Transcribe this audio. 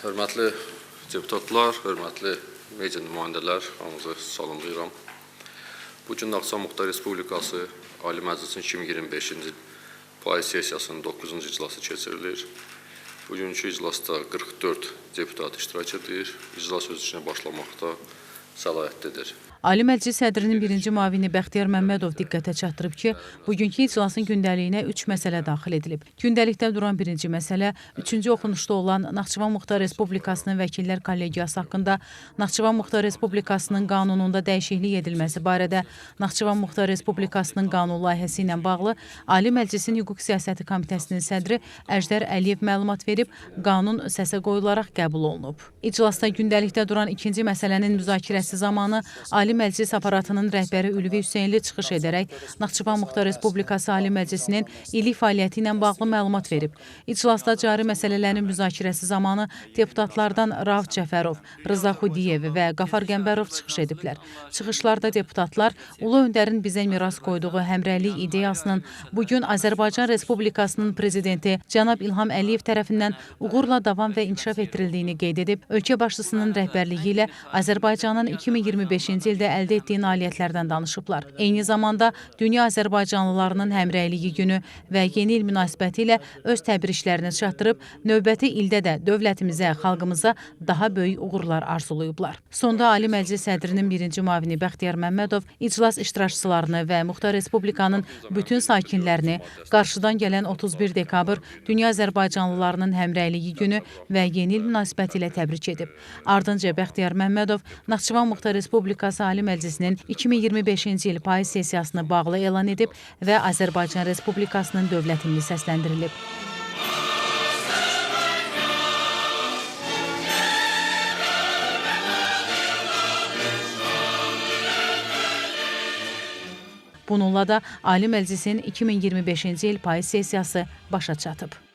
Hörmətli deputatlar, hörmətli media nümayəndələr, hamınızı salamlayıram. Bugün Naxçıvan Muxtar Respublikası Ali Məclisin 2025-ci il payız sessiyasının 9-cu iclası keçirilir. Bugünkü iclasda 44 deputat iştirak edir. İclas öz işinə başlamaqda səlahiyyətlidir. Ali Məclis sədrinin birinci müavini Bəxtiyar Məmmədov diqqətə çatdırıb ki, bugünkü iclasın gündəliyinə 3 məsələ daxil edilib. Gündəlikdə duran birinci məsələ, 3-cü oxunuşda olan Naxçıvan Muxtar Respublikasının Vəkillər Kollegiyası haqqında Naxçıvan Muxtar Respublikasının qanununda dəyişiklik edilməsi barədə Naxçıvan Muxtar Respublikasının qanun layihəsi ilə bağlı Ali Məclisin Hüquq Siyasəti Komitəsinin sədri Əjdər Əliyev məlumat verib, qanun səsə qoyularaq qəbul olunub. İclasda gündəlikdə duran ikinci məsələnin müzakirəsi zamanı Ali Məclis aparatının rəhbəri Ülvi Hüseynli çıxış edərək Naxçıvan Muxtar Respublikası Ali Məclisinin illik fəaliyyəti ilə bağlı məlumat verib. İclasda cari məsələlərin müzakirəsi zamanı deputatlardan Rauf Cəfərov, Rıza Xudiyev və Qafar Qəmbərov çıxış ediblər. Çıxışlarda deputatlar Ulu Öndərin bizə miras qoyduğu həmrəylik ideyasının bugün Azərbaycan Respublikasının prezidenti cənab İlham Əliyev tərəfindən uğurla davam və inkişaf etdirildiyini qeyd edib, ölkə başçısının rəhbərliyi ilə Azərbaycanın 2025-ci ildə əldə etdiyi nailiyyətlərdən danışıblar. Eyni zamanda Dünya Azərbaycanlılarının həmrəyliyi günü və yeni il münasibəti ilə öz təbriklərini çatdırıb, növbəti ildə də dövlətimizə, xalqımıza daha böyük uğurlar arzulayıblar. Sonda Ali Məclis sədrinin birinci müavini Bəxtiyar Məmmədov iclas iştirakçılarını və Muxtar Respublikanın bütün sakinlərini qarşıdan gələn 31 dekabr Dünya Azərbaycanlılarının həmrəyliyi günü və yeni il münasibəti ilə təbrik edib. Ardınca Bəxtiyar Məmmədov Naxçıvan Muxtar Respublikası Ali Məclisinin 2025-ci il payız sessiyasını bağlı elan edib və Azərbaycan Respublikasının dövlət himni səsləndirilib. Bununla da Ali Məclisin 2025-ci il payız sessiyası başa çatıb.